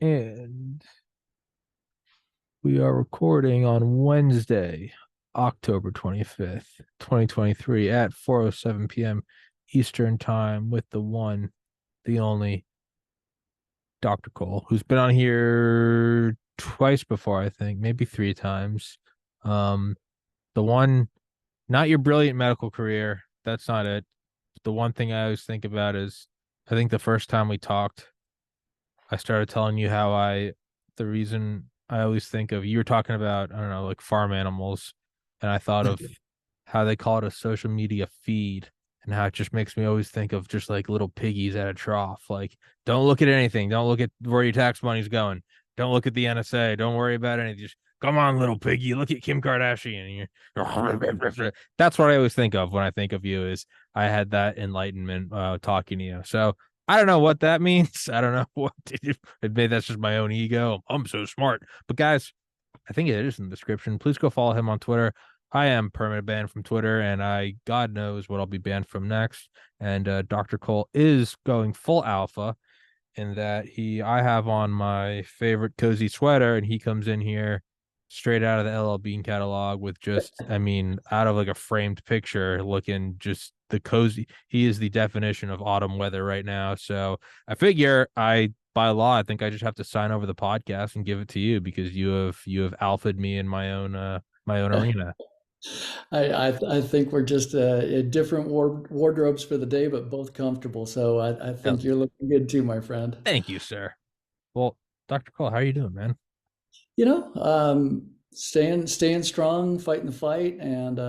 And we are recording on Wednesday, October 25th, 2023 at 4:07 p.m. Eastern Time with the one, the only Dr. Cole, who's been on here twice before, I think, maybe three times. Um, the one, not your brilliant medical career. That's not it. The one thing I always think about is I think the first time we talked, I started telling you how the reason I always think of, you were talking about, I don't know, like farm animals. And I thought of how they call it a social media feed and how it just makes me always think of just like little piggies at a trough. Like, don't look at anything. Don't look at where your tax money's going. Don't look at the NSA. Don't worry about anything. Just come on, little piggy. Look at Kim Kardashian. That's what I always think of when I think of you is I had that enlightenment talking to you. So I don't know what that means. I don't know what maybe that's just my own ego. I'm so smart. But guys, I think it is in the description. Please go follow him on Twitter. I am permanent banned from Twitter, and God knows what I'll be banned from next. And Dr. Cole is going full alpha in that I have on my favorite cozy sweater, and he comes in here straight out of the LL Bean catalog with just, I mean, out of like a framed picture, looking just the cozy. He is the definition of autumn weather right now. So I figure by law, I think I just have to sign over the podcast and give it to you because you have alphaed me in my own arena. I think we're just in different wardrobes for the day, but both comfortable. So I Hell think yeah. you're looking good too, my friend. Thank you, sir. Well, Dr. Cole, how are you doing, man? Staying strong, fighting the fight, and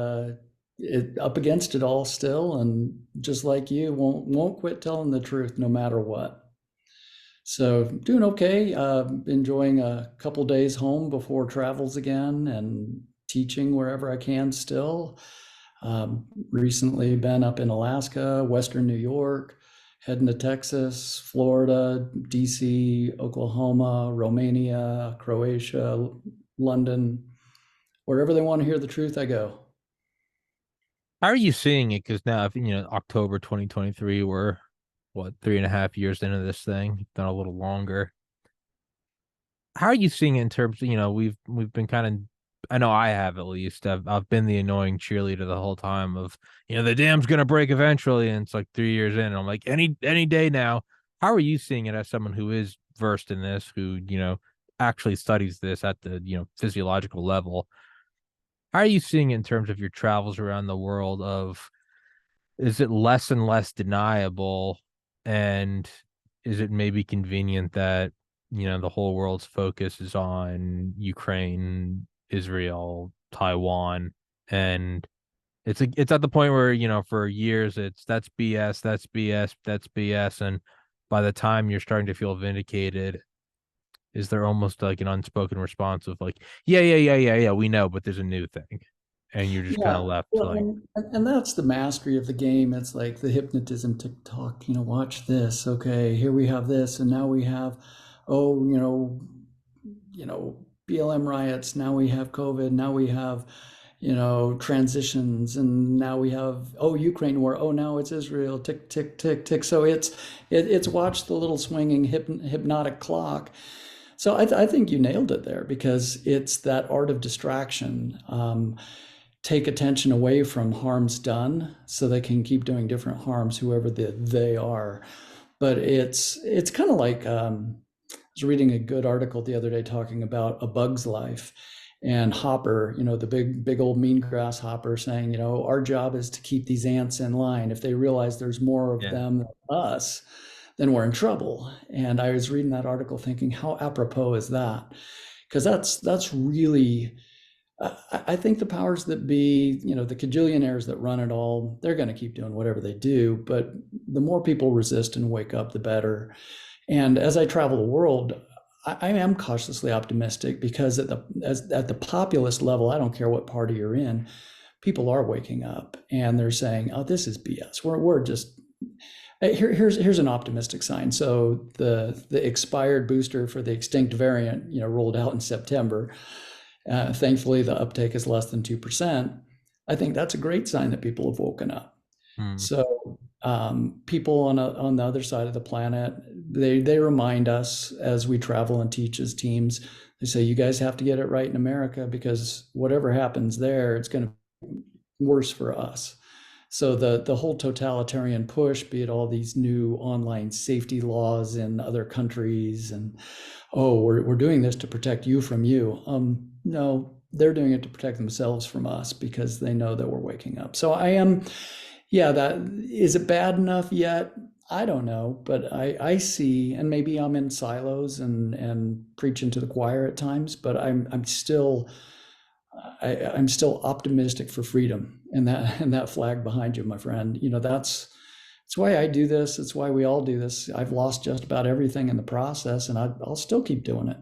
up against it all still. And just like you, won't quit telling the truth no matter what. So doing okay. Enjoying a couple days home before travels again, and teaching wherever I can still. Recently been up in Alaska, Western New York, heading to Texas, Florida, DC, Oklahoma, Romania, Croatia, London. Wherever they want to hear the truth, I go. How are you seeing it? Because now, if October 2023, we're what 3.5 years into this thing, done a little longer. How are you seeing it in terms of, we've been kind of, I know I have at least. I've been the annoying cheerleader the whole time of, the dam's gonna break eventually, and it's like 3 years in, and I'm like, any day now. How are you seeing it as someone who is versed in this, who, actually studies this at the, physiological level? How are you seeing it in terms of your travels around the world of is it less and less deniable, and is it maybe convenient that the whole world's focus is on Ukraine, Israel, Taiwan, and it's at the point where for years it's that's BS, that's BS, that's BS, and by the time you're starting to feel vindicated, is there almost like an unspoken response of like, yeah, yeah, yeah, yeah, yeah, we know, but there's a new thing, and you're just kind Yeah, of left well, like, and that's the mastery of the game. It's like the hypnotism TikTok, watch this. Okay, here we have this, and now we have, oh, BLM riots. Now we have COVID. Now we have, transitions, and now we have, oh, Ukraine war. Oh, now it's Israel. Tick, tick, tick, tick. So it's watch the little swinging hypnotic clock. So I think you nailed it there because it's that art of distraction. Take attention away from harms done so they can keep doing different harms, whoever they are. But it's kind of like I was reading a good article the other day talking about a bug's life, and Hopper, the big old mean grasshopper, saying, our job is to keep these ants in line. If they realize there's more of yeah. them than us, then we're in trouble. And I was reading that article thinking, how apropos is that? Because that's really, I think the powers that be, the cajillionaires that run it all, they're going to keep doing whatever they do. But the more people resist and wake up, the better. And as I travel the world, I am cautiously optimistic because at the populist level, I don't care what party you're in, people are waking up and they're saying, "Oh, this is BS. We're just here's an optimistic sign." So the expired booster for the extinct variant, rolled out in September. Thankfully, the uptake is less than 2%. I think that's a great sign that people have woken up. Hmm. So people on the other side of the planet, They remind us as we travel and teach as teams. They say, you guys have to get it right in America, because whatever happens there, it's going to be worse for us. So the whole totalitarian push, be it all these new online safety laws in other countries, and oh, we're doing this to protect you from you. No, they're doing it to protect themselves from us, because they know that we're waking up. So I am, yeah, that is it bad enough yet? I don't know, but I see, and maybe I'm in silos and preaching to the choir at times, but I'm still I'm still optimistic for freedom, and that flag behind you, my friend. You know, that's why I do this. It's why we all do this. I've lost just about everything in the process, and I'll still keep doing it.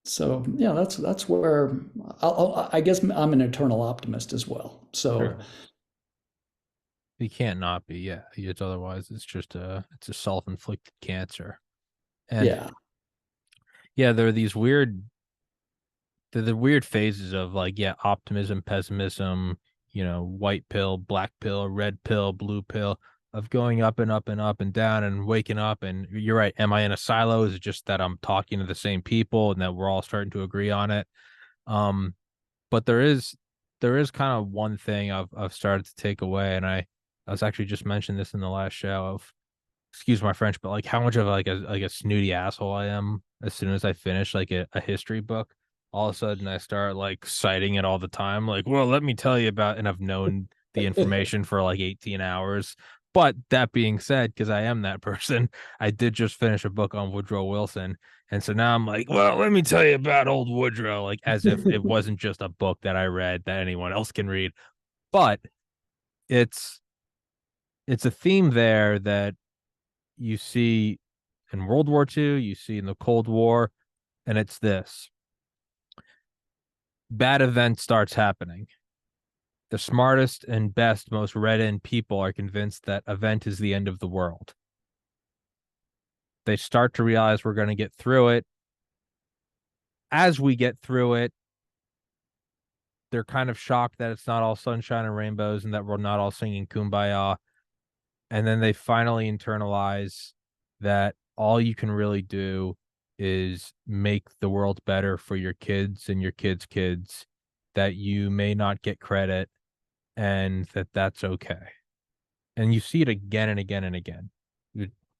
So yeah, that's where I guess I'm an eternal optimist as well. So Sure. You can't not be, yeah. It's otherwise it's just a self-inflicted cancer. And yeah, yeah, there are these the weird phases of like, yeah, optimism, pessimism, white pill, black pill, red pill, blue pill, of going up and up and up and down and waking up. And you're right. Am I in a silo? Is it just that I'm talking to the same people and that we're all starting to agree on it? Um, but there is kind of one thing I've started to take away, and I was actually just mentioning this in the last show of, excuse my French, but like how much of like a snooty asshole I am as soon as I finish like a history book. All of a sudden I start like citing it all the time. Like, well, let me tell you about, and I've known the information for like 18 hours. But that being said, because I am that person, I did just finish a book on Woodrow Wilson. And so now I'm like, well, let me tell you about old Woodrow, like as if it wasn't just a book that I read that anyone else can read. But it's it's a theme there that you see in World War II, you see in the Cold War, and it's this: bad event starts happening. The smartest and best, most read in people are convinced that event is the end of the world. They start to realize we're going to get through it. As we get through it, they're kind of shocked that it's not all sunshine and rainbows and that we're not all singing kumbaya. And then they finally internalize that all you can really do is make the world better for your kids and your kids' kids, that you may not get credit, and that that's okay. And you see it again and again and again.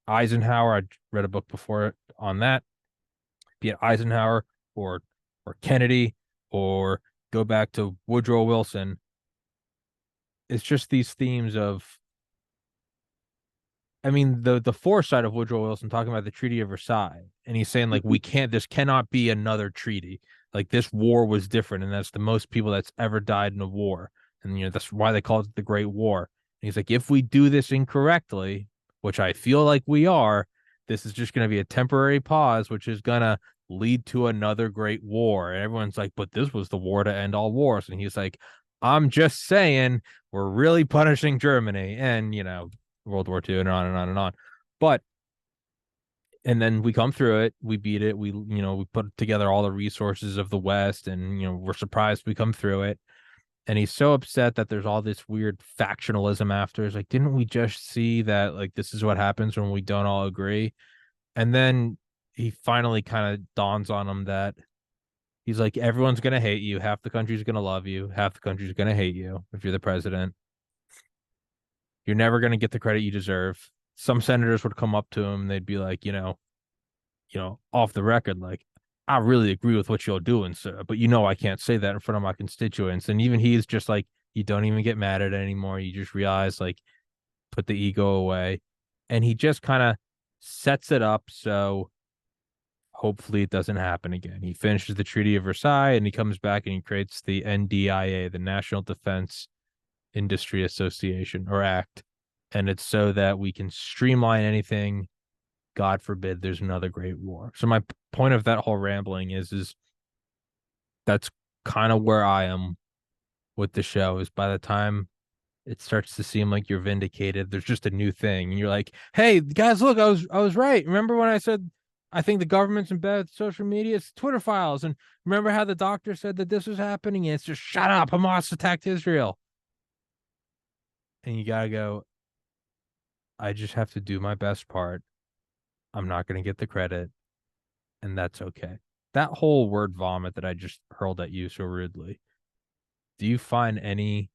Eisenhower, I read a book before it on that, be it Eisenhower or Kennedy, or go back to Woodrow Wilson. It's just these themes of, I mean, the foresight of Woodrow Wilson talking about the Treaty of Versailles, and he's saying like, we can't, this cannot be another treaty. Like, this war was different, and that's the most people that's ever died in a war, and that's why they call it the Great War. And he's like, if we do this incorrectly, which I feel like we are, this is just going to be a temporary pause, which is going to lead to another great war. And everyone's like, but this was the war to end all wars. And he's like, I'm just saying, we're really punishing Germany. And World War II and on and on and on. But and then we come through it, we beat it, we put together all the resources of the West, and we're surprised we come through it. And he's so upset that there's all this weird factionalism after. It's like, didn't we just see that like this is what happens when we don't all agree? And then he finally kind of dawns on him that he's like, everyone's gonna hate you, half the country's gonna love you, half the country's gonna hate you if you're the president. You're never going to get the credit you deserve. Some senators would come up to him and they'd be like, off the record, like, I really agree with what you're doing, sir, but I can't say that in front of my constituents. And even he's just like, you don't even get mad at it anymore. You just realize, like, put the ego away. And he just kind of sets it up so hopefully it doesn't happen again. He finishes the Treaty of Versailles and he comes back and he creates the NDIA, the National Defense Industry Association or Act. And it's so that we can streamline anything. God forbid there's another great war. So my point of that whole rambling is that's kind of where I am with the show. Is by the time it starts to seem like you're vindicated, there's just a new thing, and you're like, "Hey guys, look, I was right. Remember when I said I think the government's in bed with social media? It's Twitter files, and remember how the doctor said that this was happening? And it's just shut up. Hamas attacked Israel." And you gotta go, I just have to do my best part. I'm not going to get the credit, and that's okay. That whole word vomit that I just hurled at you so rudely. Do you find any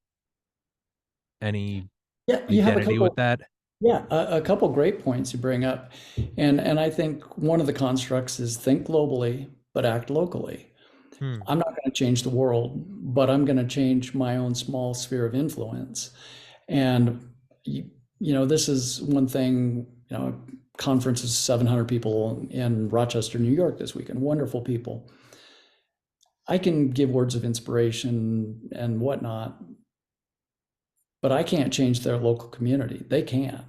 Yeah, you have a identity with couple. that? Yeah, a couple great points you bring up, and I think one of the constructs is think globally but act locally. Hmm. I'm not going to change the world, but I'm going to change my own small sphere of influence. And this is one thing. Conference is 700 people in Rochester, New York this weekend. Wonderful people. I can give words of inspiration and whatnot, but I can't change their local community. They can.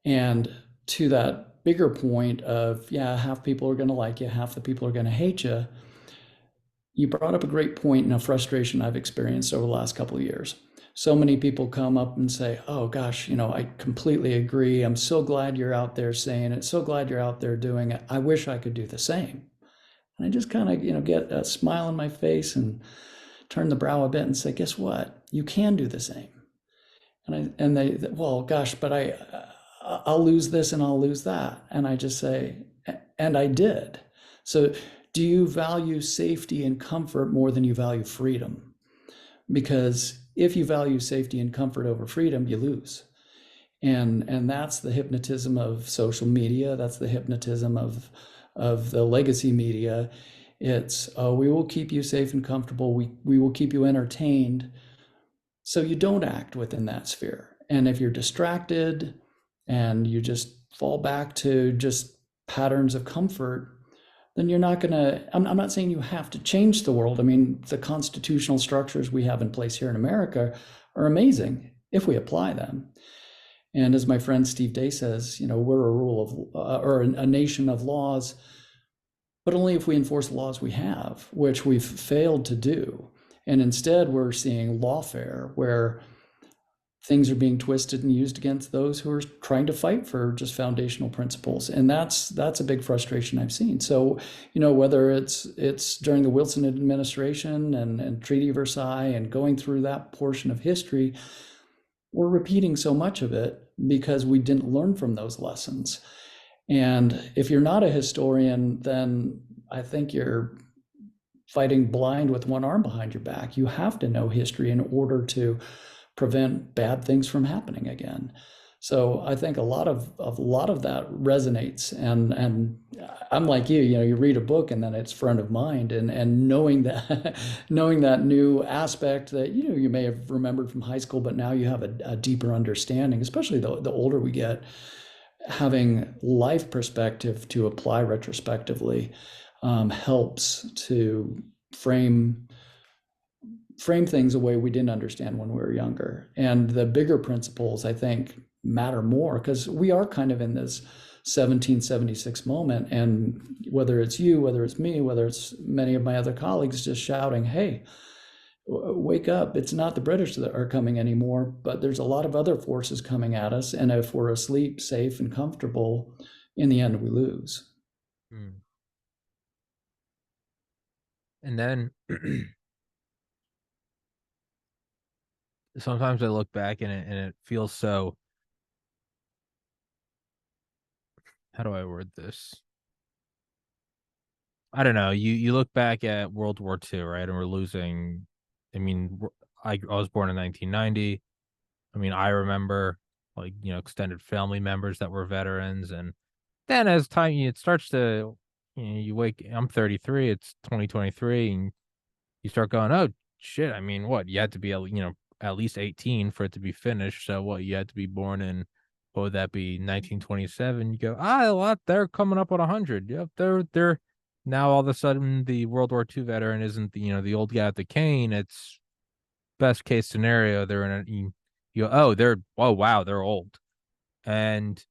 And to that bigger point of, yeah, half people are going to like you, half the people are going to hate you, you brought up a great point and a frustration I've experienced over the last couple of years. So many people come up and say, oh gosh, I completely agree. I'm so glad you're out there saying it. So glad you're out there doing it. I wish I could do the same. And I just kind of, get a smile on my face and turn the brow a bit and say, guess what? You can do the same. And they, well, gosh, but I'll lose this and I'll lose that. And I just say, and I did. So do you value safety and comfort more than you value freedom? Because if you value safety and comfort over freedom, you lose. And that's the hypnotism of social media. That's the hypnotism of the legacy media. It's, oh, we will keep you safe and comfortable. We will keep you entertained, so you don't act within that sphere. And if you're distracted and you just fall back to just patterns of comfort, then you're not going to. I'm not saying you have to change the world. I mean, the constitutional structures we have in place here in America are amazing if we apply them. And as my friend Steve Day says, we're a rule of or a nation of laws, but only if we enforce the laws we have, which we've failed to do. And instead, we're seeing lawfare, where things are being twisted and used against those who are trying to fight for just foundational principles. And that's a big frustration I've seen. So, whether it's during the Wilson administration and Treaty of Versailles and going through that portion of history, we're repeating so much of it because we didn't learn from those lessons. And if you're not a historian, then I think you're fighting blind with one arm behind your back. You have to know history in order to prevent bad things from happening again. So I think a lot of that resonates, and I'm like you. You read a book and then it's front of mind, and knowing that knowing that new aspect that you may have remembered from high school, but now you have a deeper understanding, especially the older we get, having life perspective to apply retrospectively helps to frame things a way we didn't understand when we were younger. And the bigger principles, I think, matter more because we are kind of in this 1776 moment. And whether it's you, whether it's me, whether it's many of my other colleagues just shouting, hey, wake up. It's not the British that are coming anymore, but there's a lot of other forces coming at us. And if we're asleep, safe, and comfortable, in the end, we lose. Hmm. And then sometimes I look back and it feels so, how do I word this? I don't know. You look back at World War II, right? And we're losing. I mean, I was born in 1990. I mean, I remember like extended family members that were veterans, and then as time it starts to, you wake. I'm 33. It's 2023, and you start going, oh shit. I mean, what you had to be at least 18 for it to be finished. So what you had to be born in. What would that be? 1927. You go, a lot. They're coming up on 100. Yep, they're now all of a sudden the World War II veteran isn't the old guy at the cane. It's best case scenario. They're in a you go, oh wow, they're old. And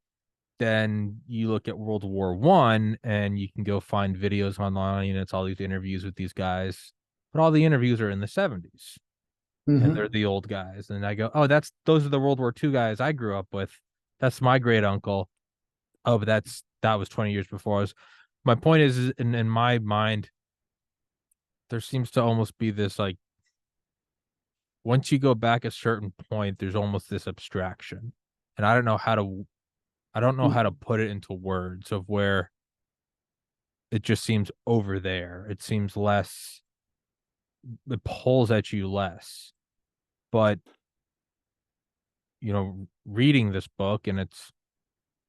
then you look at World War One and you can go find videos online and it's all these interviews with these guys. But all the interviews are in the 70s and they're Mm-hmm. the old guys. And I go, oh, those are the World War II guys I grew up with. That's my great uncle. Oh, but that was 20 years before I was. My point is in my mind, there seems to almost be this like once you go back a certain point, there's almost this abstraction. and I don't know how to put it into words of where it just seems over there. It seems less, it pulls at you less. But, reading this book, and it's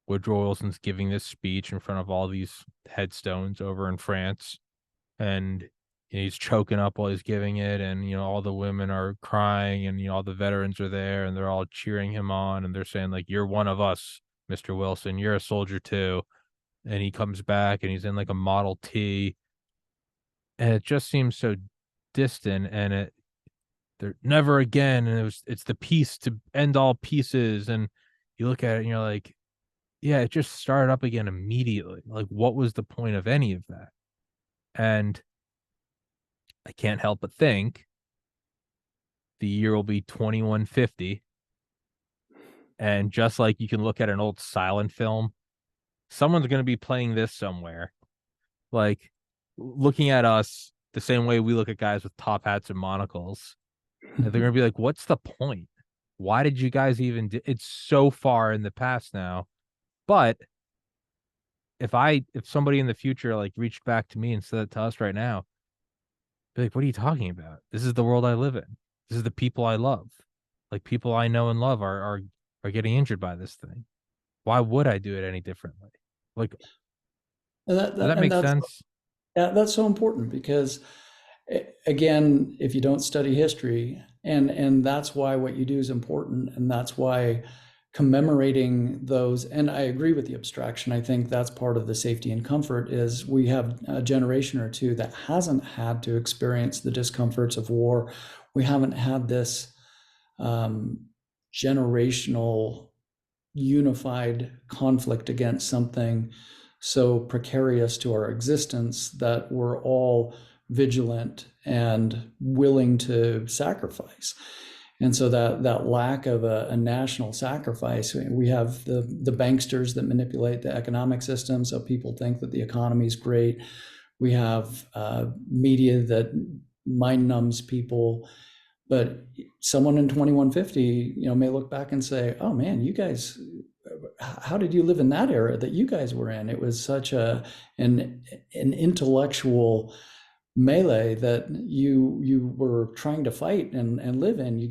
Woodrow Wilson's giving this speech in front of all these headstones over in France, and he's choking up while he's giving it, and all the women are crying, and all the veterans are there, and they're all cheering him on, and they're saying like, "You're one of us, Mr. Wilson. You're a soldier too." And he comes back, and he's in like a Model T, and it just seems so distant, and they're never again, and it's the peace to end all pieces, and you look at it and you're like, yeah, it just started up again immediately. Like, what was the point of any of that? And I can't help but think the year will be 2150. And just like you can look at an old silent film, someone's going to be playing this somewhere. Like, looking at us the same way we look at guys with top hats and monocles. And they're going to be like, what's the point? Why did you guys even do it's so far in the past now? But if somebody in the future like reached back to me and said it to us right now, be like, what are you talking about? This is the world I live in. This is the people I love. Like, people I know and love are getting injured by this thing. Why would I do it any differently? Like, And does that make sense? that's so important because again, if you don't study history, and that's why what you do is important, and that's why commemorating those, and I agree with the abstraction. I think that's part of the safety and comfort is we have a generation or two that hasn't had to experience the discomforts of war. We haven't had this generational unified conflict against something so precarious to our existence that we're all vigilant and willing to sacrifice. And so that lack of a national sacrifice, we have the banksters that manipulate the economic system, so people think that the economy is great. We have media that mind numbs people, but someone in 2150, may look back and say, "Oh man, you guys, how did you live in that era that you guys were in? It was such an intellectual melee that you were trying to fight and live in. You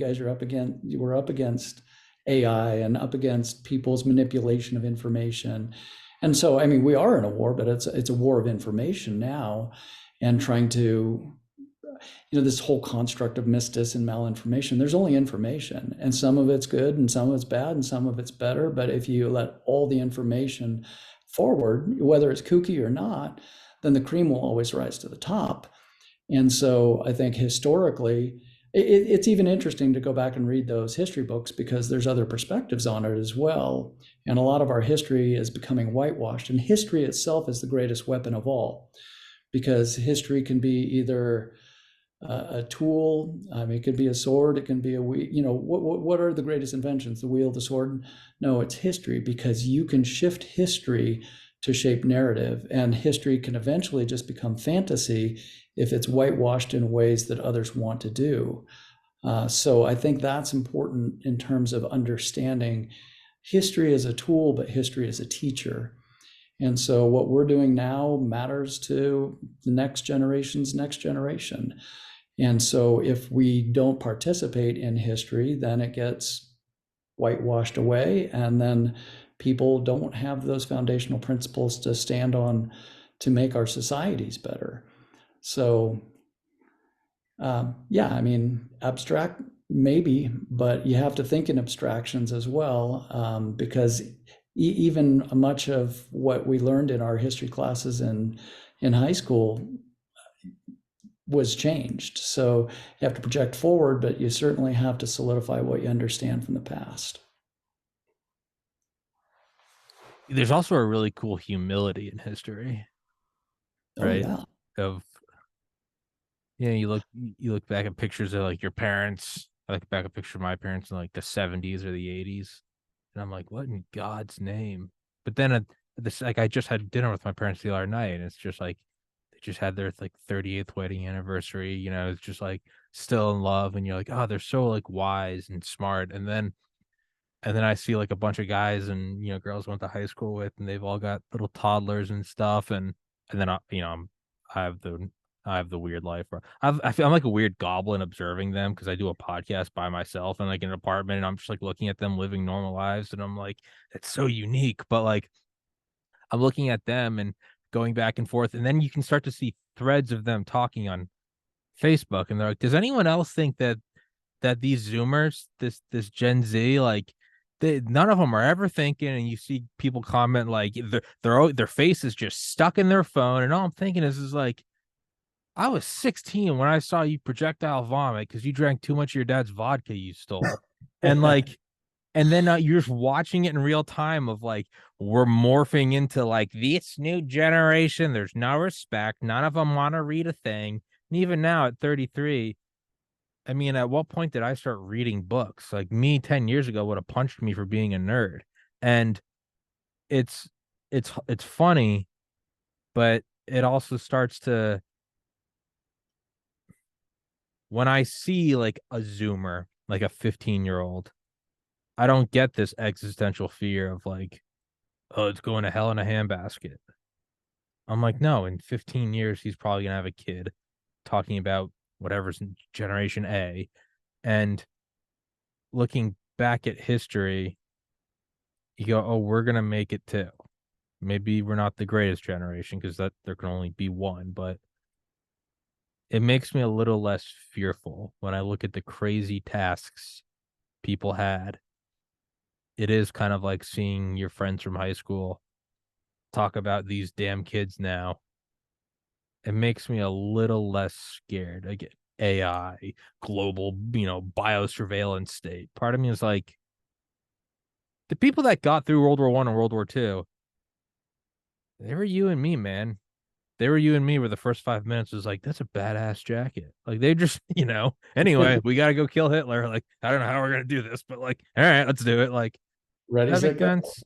were up against AI and up against people's manipulation of information." And so, I mean, we are in a war, but it's a war of information now, and trying to, this whole construct of mistis and malinformation. There's only information, and some of it's good, and some of it's bad, and some of it's better. But if you let all the information forward, whether it's kooky or not, then the cream will always rise to the top. And so I think historically, it's even interesting to go back and read those history books because there's other perspectives on it as well. And a lot of our history is becoming whitewashed, and history itself is the greatest weapon of all, because history can be either a tool. I mean, it could be a sword. It can be a wheel. What are the greatest inventions? The wheel, the sword? No, it's history, because you can shift history to shape narrative, and history can eventually just become fantasy if it's whitewashed in ways that others want to do. So I think that's important in terms of understanding history as a tool, but history as a teacher. And so what we're doing now matters to the next generation's next generation. And so if we don't participate in history, then it gets whitewashed away. And then people don't have those foundational principles to stand on to make our societies better. So, yeah, I mean, abstract maybe, but you have to think in abstractions as well, because even much of what we learned in our history classes in high school was changed. So you have to project forward, but you certainly have to solidify what you understand from the past. There's also a really cool humility in history, Oh right? yeah. Of you look back at pictures of like your parents. I look back at a picture of my parents in like the 70s or the 80s, and I'm like, what in God's name? But then this, like, I just had dinner with my parents the other night, and it's just like they just had their like 38th wedding anniversary. It's just like still in love, and you're like, oh, they're so like wise and smart. And then and then I see like a bunch of guys and girls I went to high school with, and they've all got little toddlers and stuff, and then I have the I have the weird life where I feel I'm like a weird goblin observing them because I do a podcast by myself in like an apartment, and I'm just like looking at them living normal lives, and I'm like, it's so unique. But like I'm looking at them and going back and forth, and then you can start to see threads of them talking on Facebook, and they're like, does anyone else think that these Zoomers, this Gen Z, like none of them are ever thinking, and you see people comment like their face is just stuck in their phone, and all I'm thinking is like, I was 16 when I saw you projectile vomit because you drank too much of your dad's vodka you stole, and like, and then you're just watching it in real time of like we're morphing into like this new generation. There's no respect. None of them want to read a thing. And even now at 33, I mean, at what point did I start reading books? Like me 10 years ago would have punched me for being a nerd. And it's it's funny, but it also starts to, when I see like a Zoomer, like a 15-year-old, I don't get this existential fear of like, oh, it's going to hell in a handbasket. I'm like, no, in 15 years he's probably gonna have a kid talking about whatever's in generation A. And looking back at history, you go, oh, we're gonna make it too. Maybe we're not the greatest generation because that there can only be one, but it makes me a little less fearful when I look at the crazy tasks people had. It is kind of like seeing your friends from high school talk about these damn kids now. It makes me a little less scared. I get AI, global, biosurveillance state. Part of me is like, the people that got through World War One and World War Two, they were you and me, man. They were you and me where the first 5 minutes was like, that's a badass jacket. Like they just, anyway, we gotta go kill Hitler. Like, I don't know how we're gonna do this, but like, all right, let's do it. Like, Ready, that set, makes go. sense.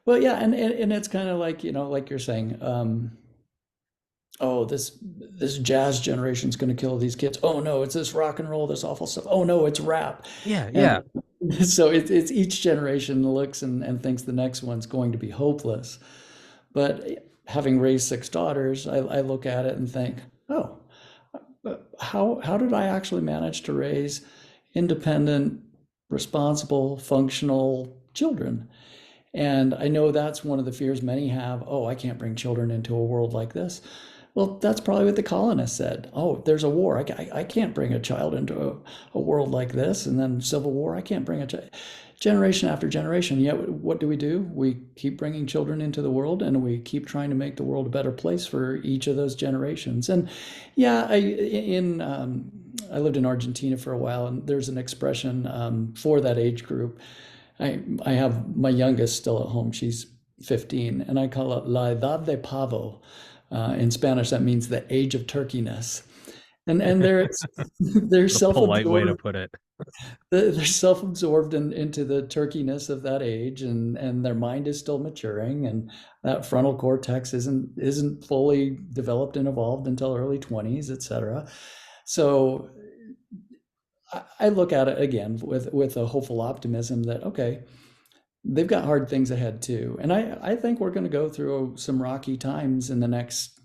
Well, yeah, and it's kind of like, like you're saying, oh, this jazz generation's going to kill these kids. Oh no, it's this rock and roll, this awful stuff. Oh no, it's rap. Yeah, And yeah. so it's each generation looks and thinks the next one's going to be hopeless. But having raised six daughters, I look at it and think, oh, how did I actually manage to raise independent, responsible, functional children? And I know that's one of the fears many have. Oh, I can't bring children into a world like this. Well, that's probably what the colonists said. Oh, there's a war. I can't bring a child into a world like this. And then Civil War, I can't bring a child. Generation after generation. Yet, what do? We keep bringing children into the world, and we keep trying to make the world a better place for each of those generations. And yeah, I lived in Argentina for a while, and there's an expression for that age group. I have my youngest still at home. She's 15, and I call it La Edad de Pavo. In Spanish, that means the age of turkeyness. And they're The polite way to self-absorbed. put it. They're self-absorbed into the turkeyness of that age, and their mind is still maturing, and that frontal cortex isn't fully developed and evolved until early 20s, etc. So I look at it again with a hopeful optimism that okay, they've got hard things ahead too. And I think we're going to go through some rocky times in the next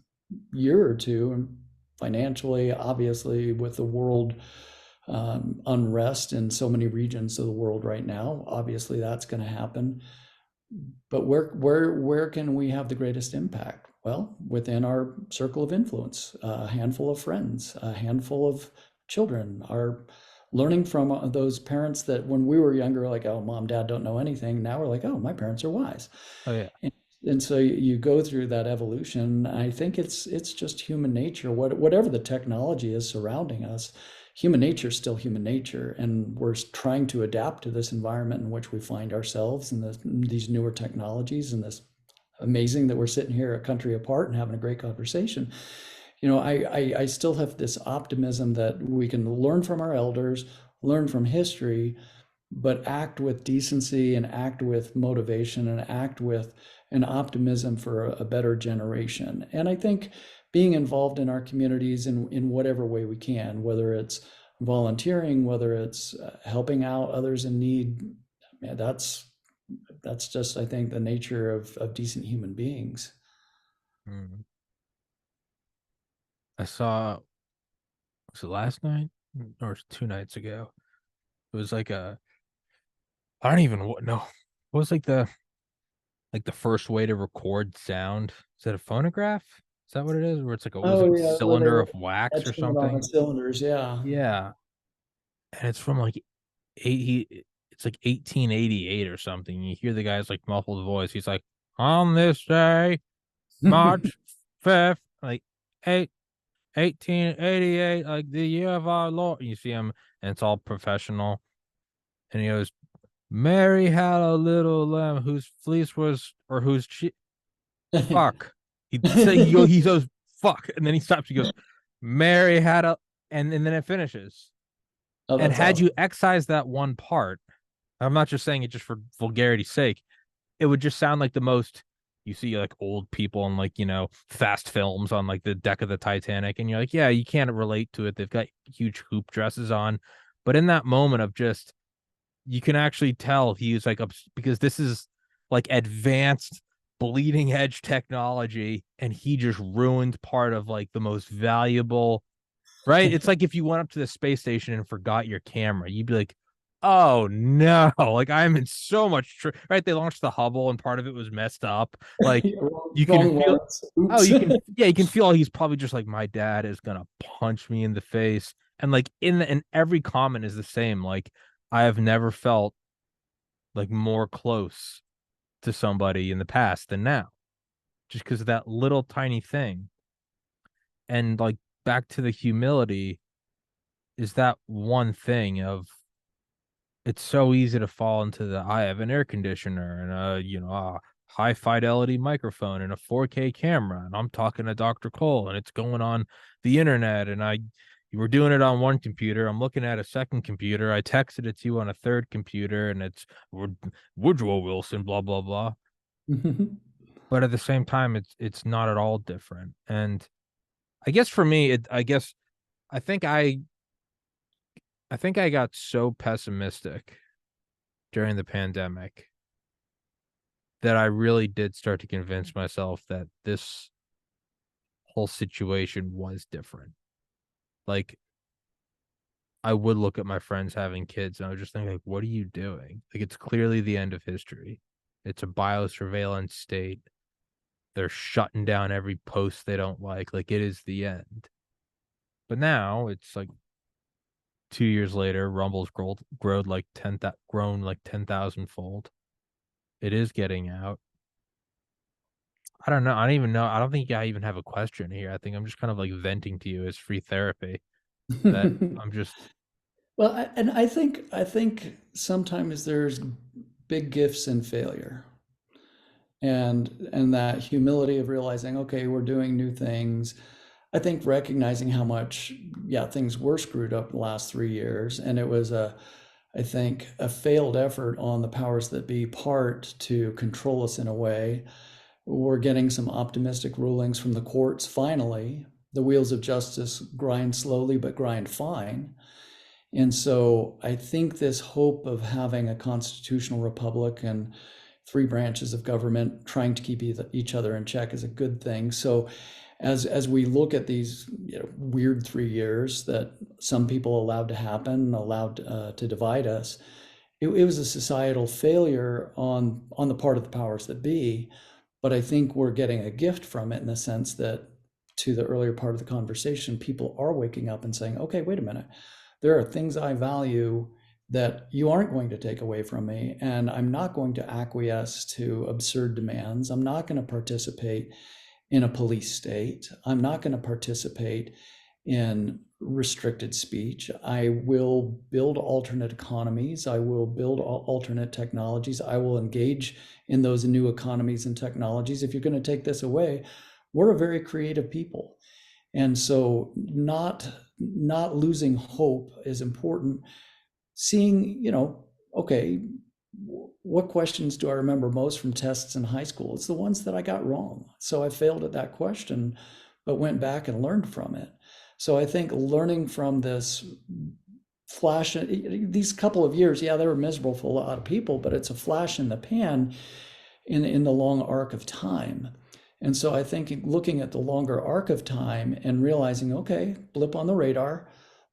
year or two, and financially, obviously, with the world unrest in so many regions of the world right now. Obviously, that's going to happen. But where can we have the greatest impact? Well, within our circle of influence, a handful of friends, a handful of children are learning from those parents that when we were younger, like, oh, mom, dad don't know anything. Now we're like, oh, my parents are wise. Oh yeah. And so you go through that evolution. I think it's just human nature. Whatever the technology is surrounding us, human nature is still human nature, and we're trying to adapt to this environment in which we find ourselves and these newer technologies. And this amazing that we're sitting here a country apart and having a great conversation. I still have this optimism that we can learn from our elders, learn from history, but act with decency and act with motivation and act with an optimism for a better generation. And I think being involved in our communities in whatever way we can, whether it's volunteering, whether it's helping out others in need, yeah, that's just, I think, the nature of decent human beings. Mm. I saw, was it last night or 2 nights ago? It was like I don't even know. What was like the first way to record sound? Is that a phonograph? Is that what it is? Where it's like a was Oh like yeah, where they cylinder were of wax or etching it on the something? cylinders. Yeah. Yeah, and it's from like it's like 1888 or something. You hear the guy's like muffled voice. He's like, on this day, March 5th, like eight 1888, like the year of our Lord. You see him, and it's all professional. And he goes, Mary had a little lamb whose fleece was, or whose fuck. He goes, fuck. And then he stops. He goes, Mary had a, and then it finishes. Oh, And that's had you awesome. excise that one part, I'm not just saying it just for vulgarity's sake, it would just sound like the most you see like old people in like, fast films on like the deck of the Titanic, and you're like, yeah, you can't relate to it. They've got huge hoop dresses on. But in that moment of just you can actually tell he's like because this is like advanced bleeding edge technology, and he just ruined part of like the most valuable. Right? It's like if you went up to the space station and forgot your camera, you'd be like, "Oh no!" Like I'm in so much right. They launched the Hubble, and part of it was messed up. Like Yeah, you can wrong feel. ones. Oh, Oops. you can. Yeah, you can feel. He's probably just like my dad is gonna punch me in the face, and like in every comment is the same. Like I have never felt like more close to somebody in the past than now, just because of that little tiny thing. And like back to the humility is that one thing of it's so easy to fall into the I have an air conditioner and a high fidelity microphone and a 4K camera and I'm talking to Dr. Cole and it's going on the internet and you were doing it on one computer. I'm looking at a second computer. I texted it to you on a third computer and it's Woodrow Wilson, blah blah blah. But at the same time, it's not at all different. And I guess for me, I guess I think I think I got so pessimistic during the pandemic that I really did start to convince myself that this whole situation was different. Like I would look at my friends having kids and I was just thinking, like, what are you doing? Like it's clearly the end of history. It's a biosurveillance state. They're shutting down every post they don't like. Like it is the end. But now it's like 2 years later, Rumble's grown like 10,000 fold. It is getting out. I don't know. I don't even know. I don't think I even have a question here. I think I'm just kind of like venting to you as free therapy that I'm just Well, and I think sometimes there's big gifts in failure, and that humility of realizing, okay, we're doing new things. I think recognizing how much, yeah, things were screwed up the last 3 years, and it was I think, a failed effort on the powers that be part to control us in a way. We're getting some optimistic rulings from the courts finally. The wheels of justice grind slowly, but grind fine. And so I think this hope of having a constitutional republic and three branches of government trying to keep each other in check is a good thing. So as we look at these weird 3 years that some people allowed to happen, allowed to divide us, it was a societal failure on the part of the powers that be. But I think we're getting a gift from it in the sense that, to the earlier part of the conversation, people are waking up and saying, okay, wait a minute. There are things I value that you aren't going to take away from me. And I'm not going to acquiesce to absurd demands. I'm not going to participate in a police state. I'm not going to participate in restricted speech. I will build alternate economies. I will build alternate technologies. I will engage in those new economies and technologies. If you're going to take this away, we're a very creative people. And so not losing hope is important. Seeing, okay, what questions do I remember most from tests in high school? It's the ones that I got wrong. So I failed at that question, but went back and learned from it. So I think learning from this flash, these couple of years, yeah, they were miserable for a lot of people, but it's a flash in the pan in the long arc of time. And so I think looking at the longer arc of time and realizing, okay, blip on the radar,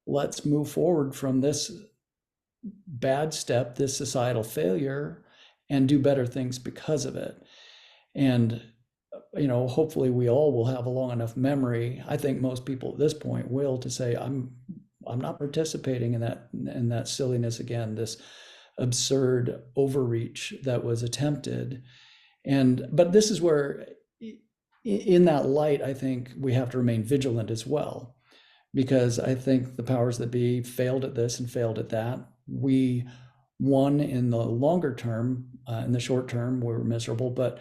let's move forward from this bad step, this societal failure, and do better things because of it. And hopefully we all will have a long enough memory. I think most people at this point will, to say, I'm not participating in that silliness again, this absurd overreach that was attempted. But this is where, in that light, I think we have to remain vigilant as well, because I think the powers that be failed at this and failed at that. We won in the longer term. In the short term, we're miserable. But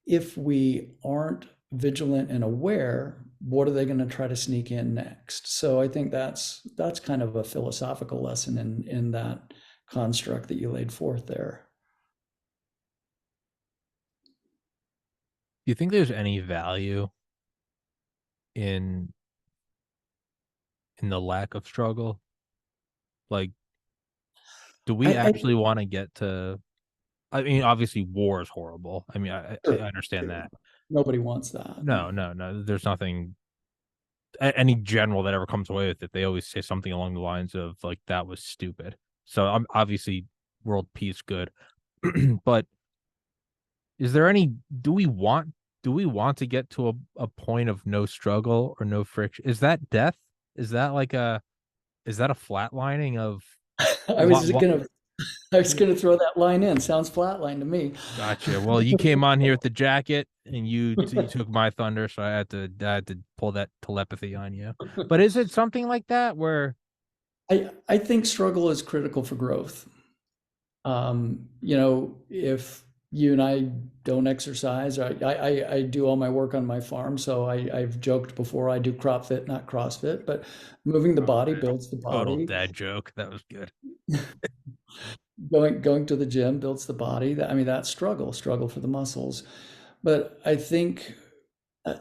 if we aren't vigilant and aware, what are they going to try to sneak in next? So I think that's kind of a philosophical lesson in that construct that you laid forth there. Do you think there's any value in the lack of struggle? Like, do we I actually want to get to? I mean, obviously, war is horrible. I mean, I sure, understand sure. that. Nobody wants that. No, no, no. There's nothing. Any general that ever comes away with it, they always say something along the lines of like, "That was stupid." So I'm obviously world peace good, but is there any? Do we want to get to a point of no struggle or no friction? Is that death? Is that like a is that a flatlining of I was what? gonna I was gonna throw that line in. Sounds flatline to me. Gotcha. Well, you came on here with the jacket, and you took my thunder, so I had to pull that telepathy on you. But is it something like that where I think struggle is critical for growth. If you and I don't exercise, I do all my work on my farm. So I've joked before, I do crop fit, not CrossFit, but moving the oh body man, builds the total body. dad joke? That was good. Going to the gym builds the body. I mean, that's struggle for the muscles. But I think uh,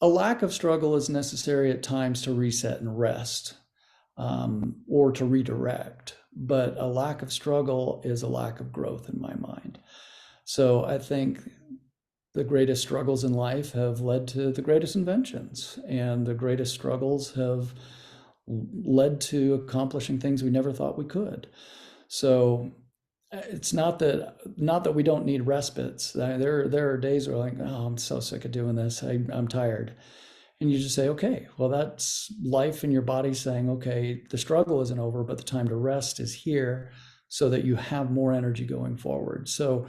a lack of struggle is necessary at times to reset and rest, or to redirect. But a lack of struggle is a lack of growth in my mind. So I think the greatest struggles in life have led to the greatest inventions, and the greatest struggles have led to accomplishing things we never thought we could. So it's not that we don't need respites. There are days where like, oh, I'm so sick of doing this. I'm tired. And you just say, okay, well, that's life in your body saying, okay, the struggle isn't over, but the time to rest is here, so that you have more energy going forward. So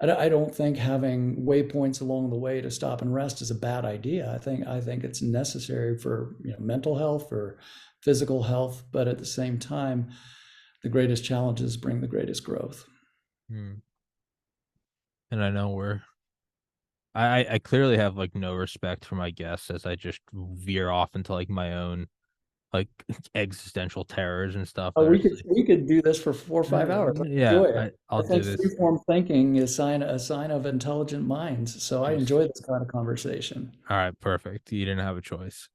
I don't think having waypoints along the way to stop and rest is a bad idea. I think it's necessary for mental health or physical health, but at the same time, the greatest challenges bring the greatest growth. Hmm. And I know I clearly have like no respect for my guests as I just veer off into like my own like existential terrors and stuff Oh, that are we could do this for 4 or 5 hours. I yeah, enjoy it. I'll I do think this. free-form thinking is a sign of intelligent minds. So I Just enjoy this kind of conversation. all right, perfect. You didn't have a choice.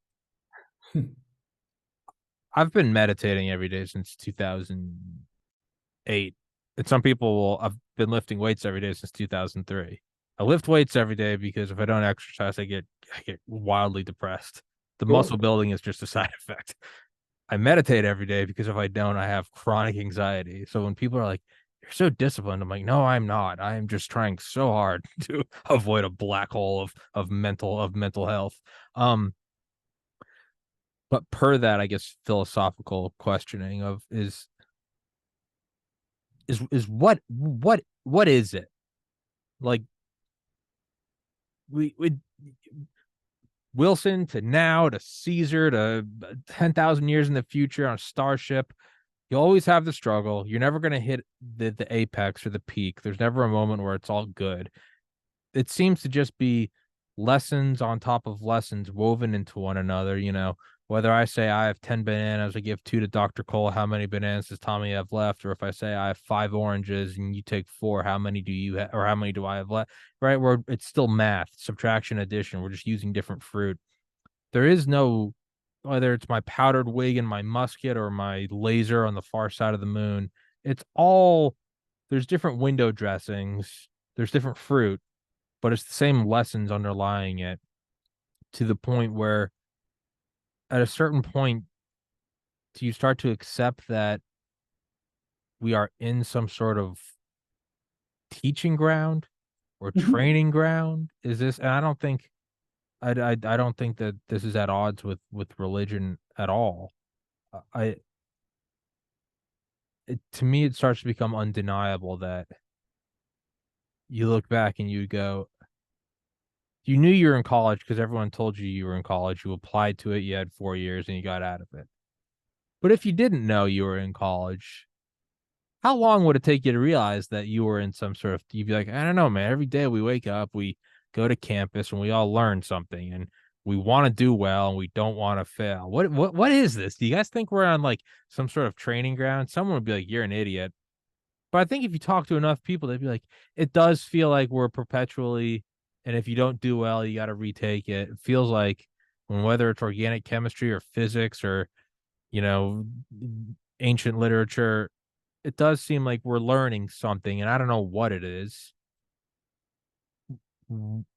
I've been meditating every day since 2008. And some people will I've been lifting weights every day since 2003. I lift weights every day because if I don't exercise, I get wildly depressed. The Sure. muscle building is just a side effect. I meditate every day because if I don't, I have chronic anxiety. So when people are like, "You're so disciplined," I'm like, "No, I'm not. I am just trying so hard to avoid a black hole of mental health." Um, but per that, I guess philosophical questioning of is what is it like? We Wilson to now to Caesar to 10,000 years in the future on a starship. You always have the struggle. You're never going to hit the apex or the peak. There's never a moment where it's all good. It seems to just be lessons on top of lessons woven into one another. Whether I say I have 10 bananas, I give two to Dr. Cole, how many bananas does Tommy have left? Or if I say I have 5 oranges and you take four, how many do you have, or how many do I have left? Right? Where it's still math, subtraction, addition. We're just using different fruit. There is no whether it's my powdered wig and my musket or my laser on the far side of the moon, it's all there's different window dressings, there's different fruit, but it's the same lessons underlying it to the point where at a certain point do you start to accept that we are in some sort of teaching ground or Mhm. training ground? Is this? And I don't think that this is at odds with religion at all. I to me it starts to become undeniable that you look back and you go, you knew you were in college because everyone told you you were in college. You applied to it, you had 4 years, and you got out of it. But if you didn't know you were in college, how long would it take you to realize that you were in some sort of you'd be like, I don't know, man. Every day we wake up, we go to campus and we all learn something and we want to do well and we don't want to fail. What is this? Do you guys think we're on like some sort of training ground? Someone would be like, you're an idiot. But I think if you talk to enough people, they'd be like, it does feel like we're perpetually, and if you don't do well, you got to retake it. It feels like when whether it's organic chemistry or physics or, you know, ancient literature, it does seem like we're learning something, and I don't know what it is.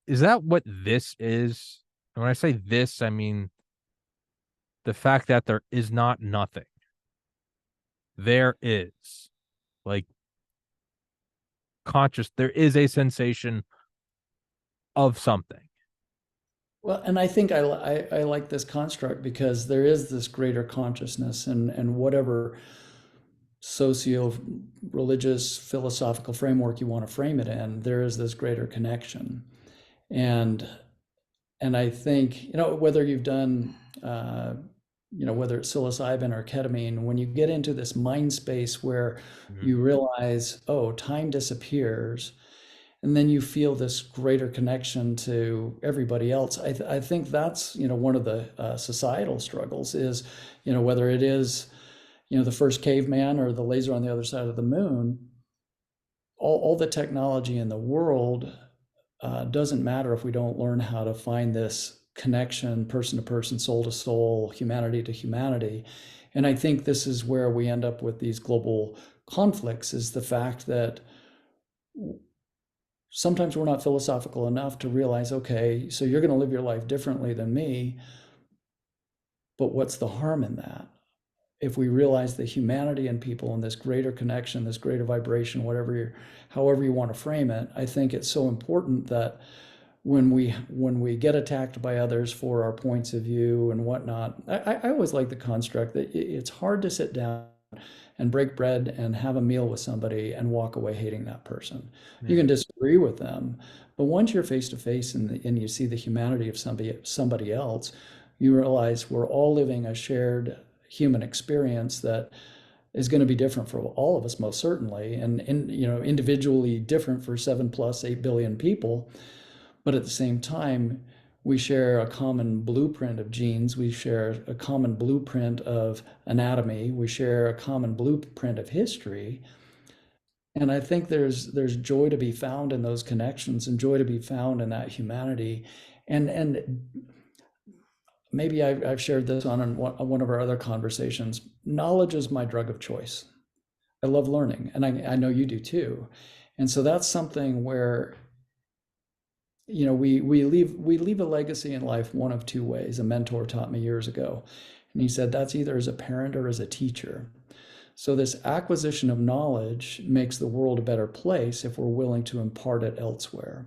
Is that what this is? And when I say this, I mean the fact that there is not nothing. There is like conscious, there is a sensation of something. Well, and I think I like this construct because there is this greater consciousness, and whatever socio religious philosophical framework you want to frame it in, there is this greater connection. And I think, whether you've done, whether it's psilocybin or ketamine, when you get into this mind space where Mhm. you realize, oh, time disappears, and then you feel this greater connection to everybody else. I think that's, one of the societal struggles is, whether it is, the first caveman or the laser on the other side of the moon, all the technology in the world doesn't matter if we don't learn how to find this connection, person to person, soul to soul, humanity to humanity. And I think this is where we end up with these global conflicts, is the fact that sometimes we're not philosophical enough to realize, okay, so you're going to live your life differently than me, but what's the harm in that? If we realize the humanity in people and this greater connection, this greater vibration, however you want to frame it, I think it's so important that when we get attacked by others for our points of view and whatnot, I always like the construct that it's hard to sit down and break bread and have a meal with somebody and walk away hating that person. You Yeah. can disagree with them, but once you're face to face and you see the humanity of somebody else, you realize we're all living a shared human experience that is going to be different for all of us, most certainly, and individually different for 7 plus 8 billion people. But at the same time, we share a common blueprint of genes, we share a common blueprint of anatomy, we share a common blueprint of history. And I think there's joy to be found in those connections and joy to be found in that humanity. And maybe I've shared this on one of our other conversations. Knowledge is my drug of choice. I love learning, and I know you do too. And so that's something where we leave a legacy in life one of two ways. A mentor taught me years ago, and he said that's either as a parent or as a teacher. So this acquisition of knowledge makes the world a better place if we're willing to impart it elsewhere,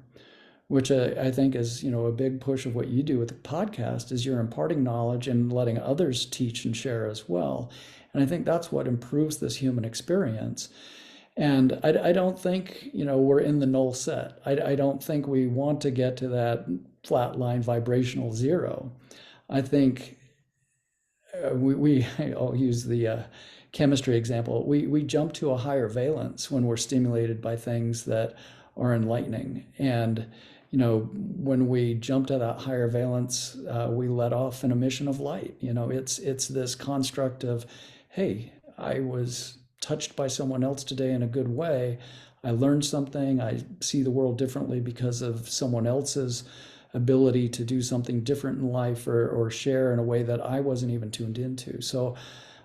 which I think is a big push of what you do with the podcast is you're imparting knowledge and letting others teach and share as well. And I think that's what improves this human experience. And I don't think, we're in the null set. I don't think we want to get to that flat line vibrational zero. I think I'll use the chemistry example. We jump to a higher valence when we're stimulated by things that are enlightening. And, when we jump to that higher valence, we let off an emission of light. It's this construct of, hey, I was touched by someone else today in a good way. I learned something. I see the world differently because of someone else's ability to do something different in life, or share in a way that I wasn't even tuned into. So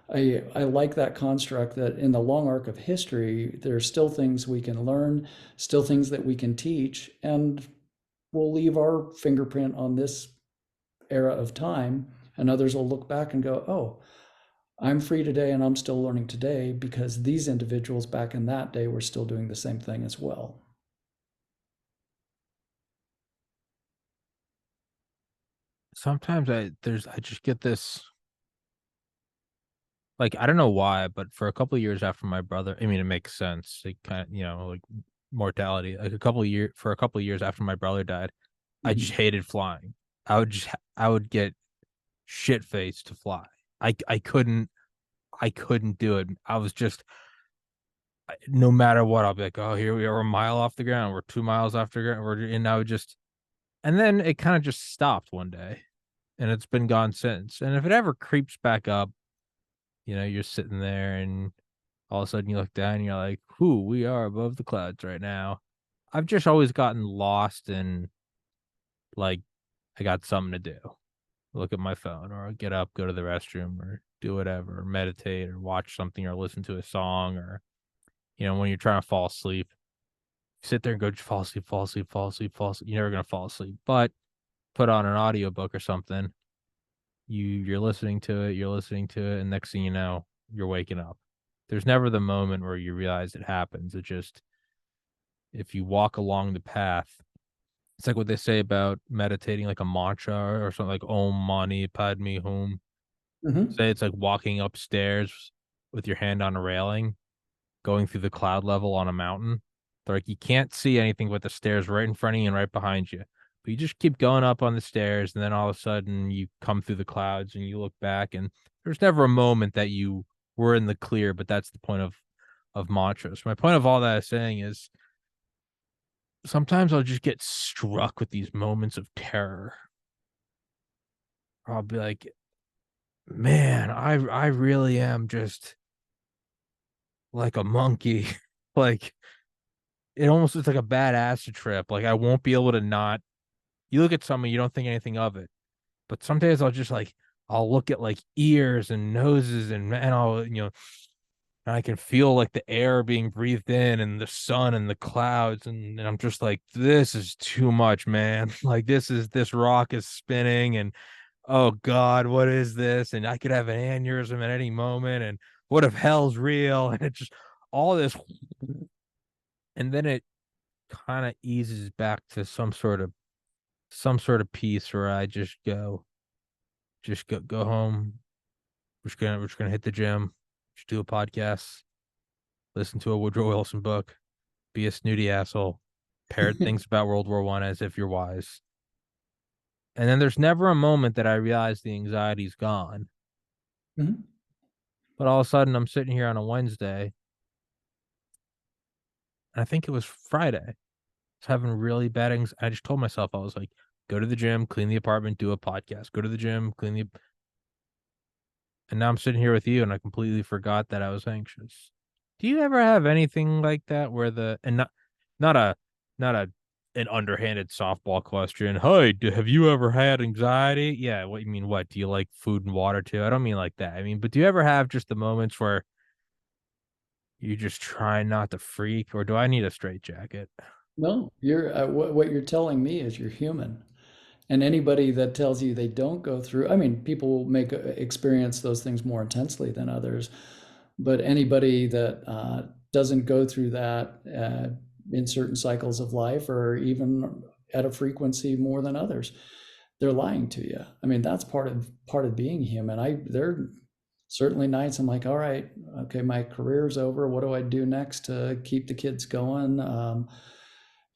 I like that construct that in the long arc of history, there are still things we can learn, still things that we can teach, and we'll leave our fingerprint on this era of time, and others will look back and go, oh, I'm free today and I'm still learning today because these individuals back in that day were still doing the same thing as well. Sometimes I just get this, like, I don't know why, but for a couple of years after my brother, I mean, it makes sense. It kind of, like mortality. Like for a couple of years after my brother died, I just Mhm. hated flying. I would get shit faced to fly. I couldn't do it. I was just, no matter what, I'll be like, oh, here we are, we're a mile off the ground, we're 2 miles off the ground, and I would just, and then it kind of just stopped one day, and it's been gone since. And if it ever creeps back up, you're sitting there, and all of a sudden you look down, and you're like, "Whoo, we are above the clouds right now." I've just always gotten lost in, like, I got something to do. Look at my phone, or get up, go to the restroom, or do whatever, or meditate, or watch something, or listen to a song, or when you're trying to fall asleep, sit there and go, "Just fall asleep, fall asleep, fall asleep, fall asleep." You're never gonna fall asleep, but put on an audiobook or something. You're listening to it, and next thing you know, you're waking up. There's never the moment where you realize it happens. It just, if you walk along the path, it's like what they say about meditating, like a mantra or something like Om Mani Padme Hum. Mhm. Say it's like walking upstairs with your hand on a railing, going through the cloud level on a mountain. They're like, you can't see anything but the stairs right in front of you and right behind you. But you just keep going up on the stairs, and then all of a sudden you come through the clouds and you look back, and there's never a moment that you were in the clear, but that's the point of mantras. My point of all that is saying is, sometimes I'll just get struck with these moments of terror. I'll be like, man, I really am just like a monkey. Like, it almost is like a bad acid trip. Like, I won't be able to not. You look at someone, you don't think anything of it. But some days I'll just, like, I'll look at, like, ears and noses, and I'll, and I can feel like the air being breathed in, and the sun and the clouds, and I'm just like, this is too much, man. Like, this rock is spinning, and oh God, what is this? And I could have an aneurysm at any moment, and what if hell's real? And it just, all this, and then it kind of eases back to some sort of peace where I just go home. We're just gonna hit the gym, just do a podcast, listen to a Woodrow Wilson book, be a snooty asshole, parrot things about World War I as if you're wise. And then there's never a moment that I realize the anxiety's gone. Mhm. But all of a sudden I'm sitting here on a Wednesday, and I think it was Friday. I was having really bad I just told myself, I was like, go to the gym, clean the apartment, do a podcast. Go to the gym, and now I'm sitting here with you, and I completely forgot that I was anxious. Do you ever have anything like that where not a not a an underhanded softball question? Hey, have you ever had anxiety? Yeah, what you mean? What do you like food and water too? I don't mean like that. I mean, but do you ever have just the moments where you just try not to freak, or do I need a straight jacket? No, what you're telling me is you're human. And anybody that tells you they don't go through, I mean, people make experience those things more intensely than others, but anybody that doesn't go through that in certain cycles of life, or even at a frequency more than others, they're lying to you. I mean, that's part of being human. There are certainly nights I'm like, all right, okay, my career's over. What do I do next to keep the kids going?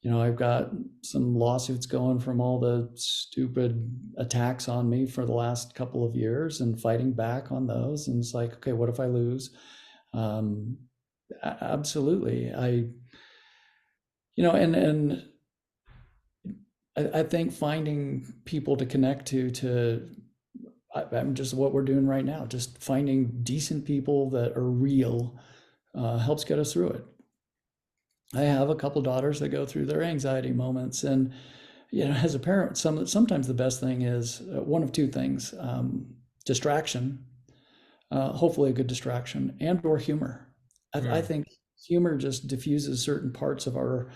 I've got some lawsuits going from all the stupid attacks on me for the last couple of years, and fighting back on those. And it's like, okay, what if I lose? Um, Absolutely. And I think finding people to connect I'm just what we're doing right now, just finding decent people that are real, helps get us through it. I have a couple daughters that go through their anxiety moments, and as a parent, sometimes the best thing is one of two things: distraction, hopefully a good distraction, and or humor. I Hmm. think humor just diffuses certain parts of our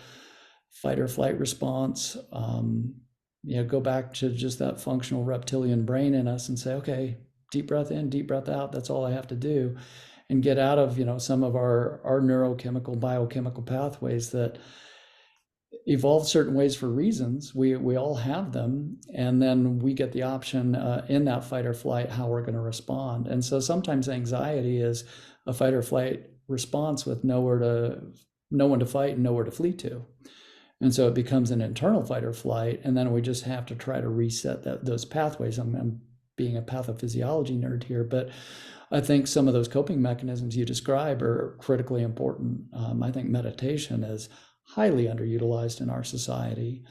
fight or flight response. Go back to just that functional reptilian brain in us and say, okay, deep breath in, deep breath out. That's all I have to do, and get out of some of our neurochemical, biochemical pathways that evolve certain ways for reasons. We all have them, and then we get the option in that fight or flight how we're going to respond. And so sometimes anxiety is a fight or flight response with no one to fight and nowhere to flee to. And so it becomes an internal fight or flight, and then we just have to try to reset those pathways. I'm being a pathophysiology nerd here, but I think some of those coping mechanisms you describe are critically important. I think meditation is highly underutilized in our society.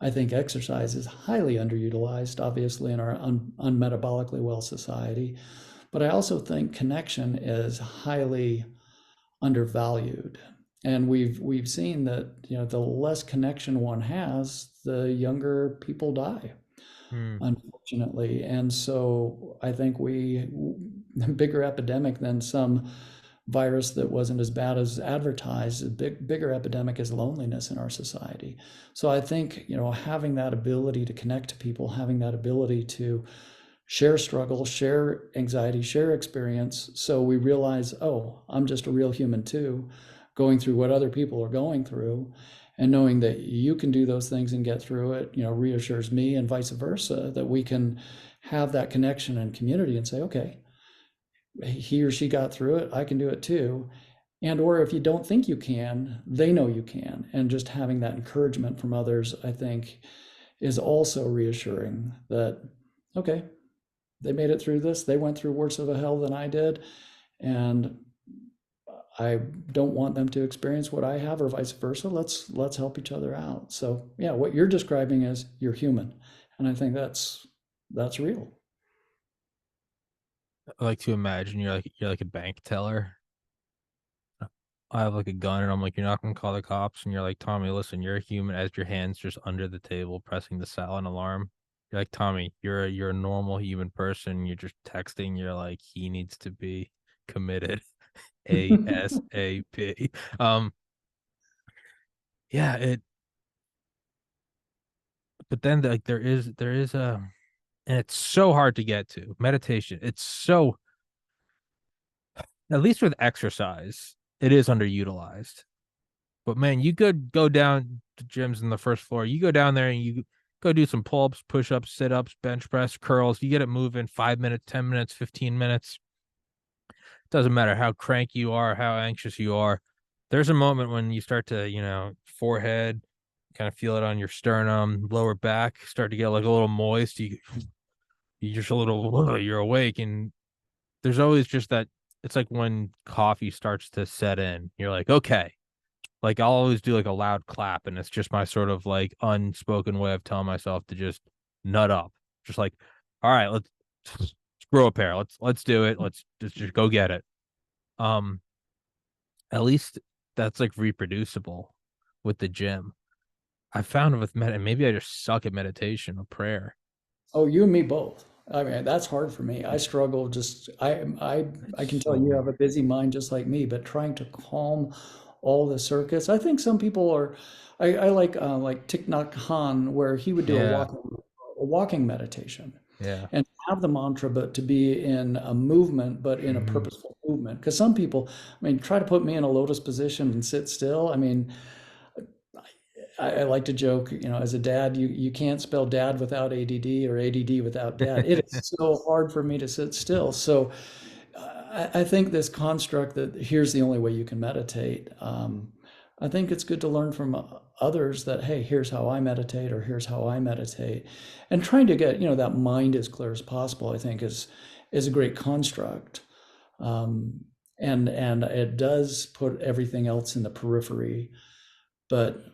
I think exercise is highly underutilized, obviously, in our unmetabolically well society. But I also think connection is highly undervalued. And we've seen that the less connection one has, the younger people die, Hmm. unfortunately. And so I think a bigger epidemic than some virus that wasn't as bad as advertised, a bigger epidemic is loneliness in our society. So I think, having that ability to connect to people, having that ability to share struggle, share anxiety, share experience, so we realize, oh, I'm just a real human too, going through what other people are going through, and knowing that you can do those things and get through it, reassures me, and vice versa, that we can have that connection and community and say, okay, he or she got through it, I can do it too. And or if you don't think you can, they know you can. And just having that encouragement from others, I think, is also reassuring that, okay, they made it through this. They went through worse of a hell than I did. And I don't want them to experience what I have, or vice versa. Let's help each other out. So yeah, what you're describing is you're human. And I think that's real. I like to imagine you're like a bank teller. I have like a gun and I'm like, you're not gonna call the cops, and you're like, Tommy, listen, you're a human, as your hands just under the table pressing the silent alarm. You're like, Tommy, you're a normal human person. You're just texting, you're like, he needs to be committed ASAP. Yeah, but then like there is a, and it's so hard to get to meditation. It's so, at least with exercise, it is underutilized. But man, you could go down to gyms in the first floor. You go down there and you go do some pull-ups, push-ups, sit-ups, bench press, curls. You get it moving 5 minutes, 10 minutes, 15 minutes. Doesn't matter how cranky you are, how anxious you are. There's a moment when you start to, forehead, kind of feel it on your sternum, lower back, start to get like a little moist. You just a little, you're awake. And there's always just that. It's like when coffee starts to set in, you're like, okay, like I'll always do like a loud clap, and it's just my sort of like unspoken way of telling myself to just nut up. Just like, all right, let's grow a pair. Let's do it. Let's just go get it. Um, at least that's like reproducible with the gym. I found with and maybe I just suck at meditation or prayer. Oh, you and me both. I mean, that's hard for me. I struggle just I It's can tell you so have a busy mind just like me, but trying to calm all the circuits. I think some people are I like Thich Nhat Hanh, where he would do yeah, a walking meditation yeah. and have the mantra, but to be in a movement, but in a Mhm. purposeful movement. Because some people, I mean, try to put me in a lotus position and sit still. I mean, I like to joke, as a dad, you can't spell dad without ADD, or ADD without dad. It is so hard for me to sit still. So I think this construct that here's the only way you can meditate. I think it's good to learn from others that, hey, here's how I meditate, or here's how I meditate, and trying to get that mind as clear as possible. I think is a great construct, um, and it does put everything else in the periphery, but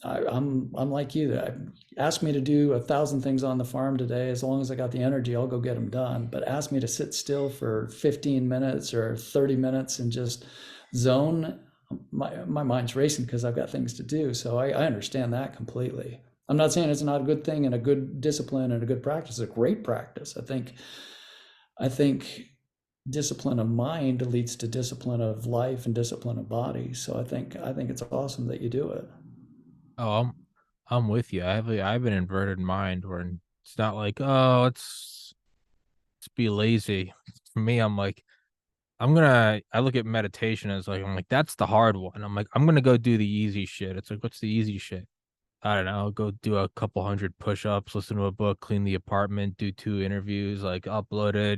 I'm like you. Ask me to do 1,000 things on the farm today. As long as I got the energy, I'll go get them done. But ask me to sit still for 15 minutes or 30 minutes and just zone. My mind's racing because I've got things to do. So I understand that completely. I'm not saying it's not a good thing and a good discipline and a good practice. It's a great practice. I think discipline of mind leads to discipline of life and discipline of body. So I think it's awesome that you do it. Oh, I'm with you. I have an inverted mind where it's not like, oh, let's be lazy. For me, I'm like, I look at meditation as like, I'm like, that's the hard one. I'm like, I'm gonna go do the easy shit. It's like, what's the easy shit? I don't know, go do a couple hundred push-ups, listen to a book, clean the apartment, do 2 interviews, like uploaded,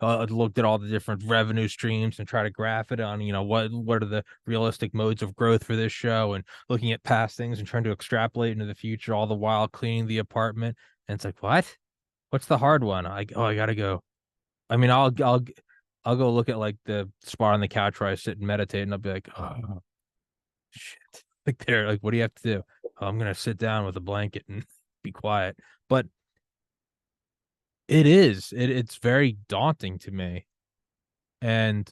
looked at all the different revenue streams and try to graph it on, what are the realistic modes of growth for this show, and looking at past things and trying to extrapolate into the future, all the while cleaning the apartment. And it's like, what? What's the hard one? I gotta go. I mean, I'll go look at like the spot on the couch where I sit and meditate, and I'll be like, oh shit. Like they're like, what do you have to do? "Oh, I'm gonna sit down with a blanket and be quiet." But it's very daunting to me. And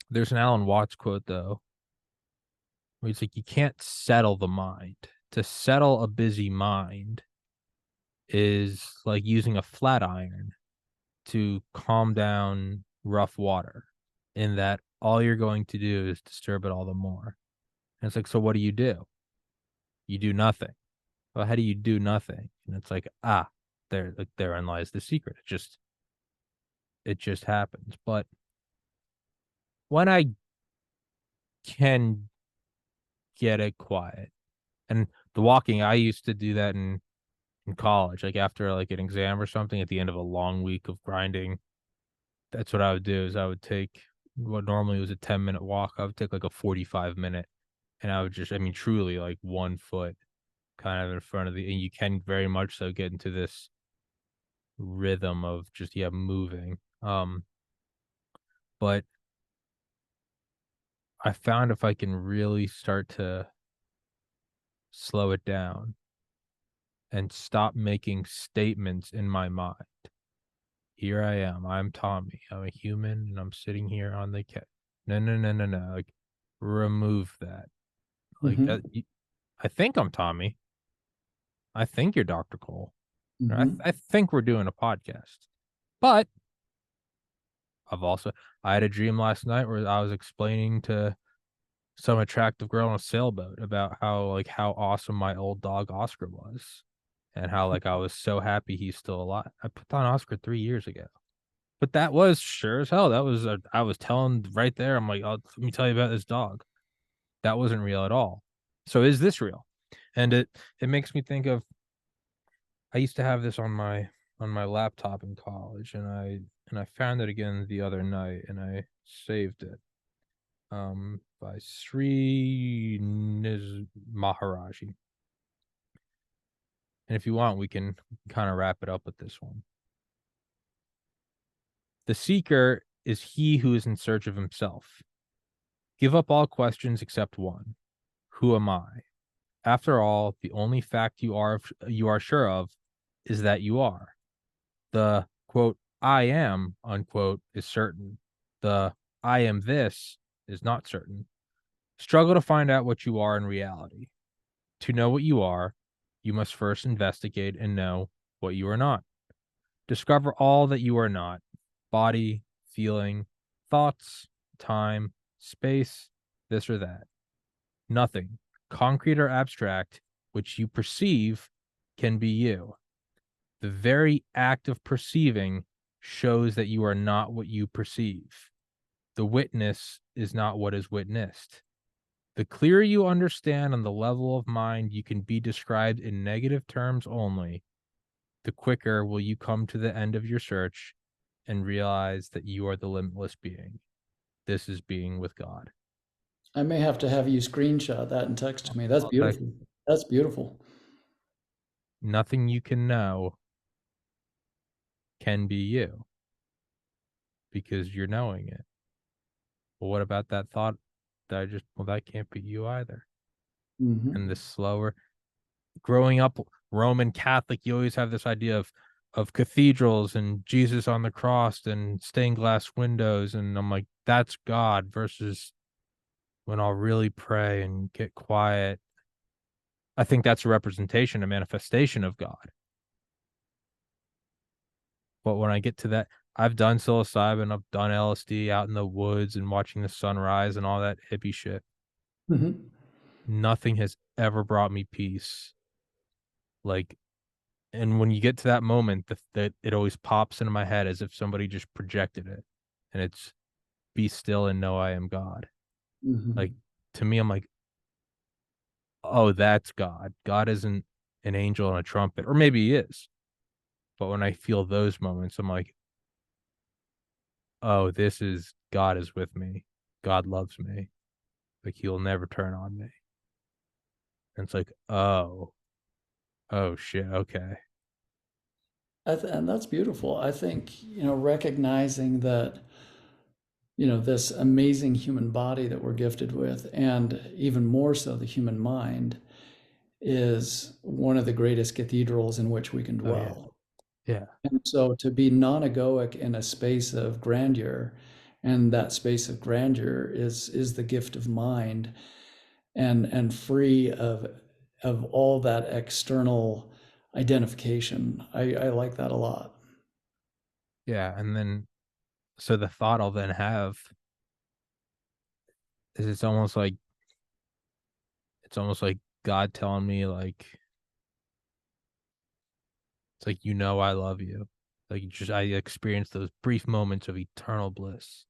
there's an Alan Watts quote though, where he's like, you can't settle the mind. To settle a busy mind is like using a flat iron to calm down rough water, in that all you're going to do is disturb it all the more. And it's like, so what do? You do nothing. Well, how do you do nothing? And it's like, therein lies the secret. It just happens. But when I can get it quiet, and the walking, I used to do that in college, like after like an exam or something at the end of a long week of grinding. That's what I would do, is I would take what normally was a 10-minute walk. I would take like a 45-minute, and I would just, I mean, truly like 1 foot kind of in front of and you can very much so get into this rhythm of just, yeah, moving. But I found if I can really start to slow it down and stop making statements in my mind. Here I am. I'm Tommy. I'm a human and I'm sitting here on the couch. No, no, no, no, no. Like, remove that. Like that. Hmm. I think I'm Tommy. I think you're Dr. Cole. Hmm. I think we're doing a podcast. But I've also, I had a dream last night where I was explaining to some attractive girl on a sailboat about how awesome my old dog Oscar was, and how like I was so happy he's still alive. I put on Oscar 3 years ago, but that was sure as hell. That was I was telling right there. I'm like, oh, let me tell you about this dog. That wasn't real at all. So is this real? And it makes me think of, I used to have this on my laptop in college, and I found it again the other night, and I saved it. By Sri Niz Maharaji. And if you want, we can kind of wrap it up with this one. The seeker is he who is in search of himself. Give up all questions except one. Who am I? After all, the only fact you are sure of is that you are. The quote I am unquote is certain. The I am this is not certain. Struggle to find out what you are in reality. To know what you are, you must first investigate and know what you are not. Discover all that you are not: body, feeling, thoughts, time, space, this or that. Nothing, concrete or abstract, which you perceive can be you. The very act of perceiving shows that you are not what you perceive. The witness is not what is witnessed. The clearer you understand on the level of mind you can be described in negative terms only, the quicker will you come to the end of your search and realize that you are the limitless being. This is being with God. I may have to have you screenshot that and text to me. That's Like, beautiful. That's beautiful. nothing you can know can be you because you're knowing it. Well, what about that thought that well, that can't be you either. And Hmm. the slower, growing up Roman Catholic, you always have this idea of cathedrals and Jesus on the cross and stained glass windows, and I'm like, that's God, versus when I'll really pray and get quiet I think that's a representation, a manifestation of God. But when I get to that, I've done psilocybin, I've done LSD out in the woods and watching the sunrise and all that hippie shit. Mhm. Nothing has ever brought me peace. Like, and when you get to that moment, that it always pops into my head as if somebody just projected it, and it's "Be still and know I am God." Like, Mhm. to me, I'm like, oh, that's God. God isn't an angel and a trumpet, or maybe he is. But when I feel those moments, I'm like, oh, this is God is with me. God loves me. Like, he'll never turn on me. And it's like, oh shit, okay. And that's beautiful. I think, recognizing that, this amazing human body that we're gifted with, and even more so the human mind, is one of the greatest cathedrals in which we can Oh yeah. dwell. Yeah. And so to be non-egoic in a space of grandeur, and that space of grandeur is the gift of mind, and free of all that external identification. I like that a lot. Yeah. And then so the thought I'll then have is it's almost like God telling me like it's like I love you. Like just I experienced those brief moments of eternal bliss.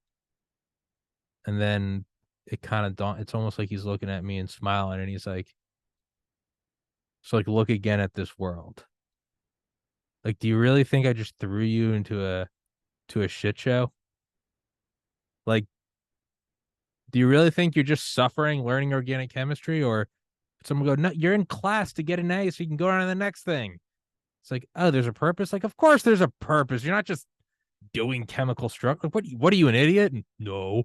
And then it kind of dawn it's almost like he's looking at me and smiling and he's like, so like look again at this world. Like, do you really think I just threw you into a shit show? Like, do you really think you're just suffering learning organic chemistry? Or someone go, no, you're in class to get an A so you can go on to the next thing. It's like, oh, there's a purpose. Like, of course there's a purpose. You're not just doing chemical structure. What are you, an idiot? No.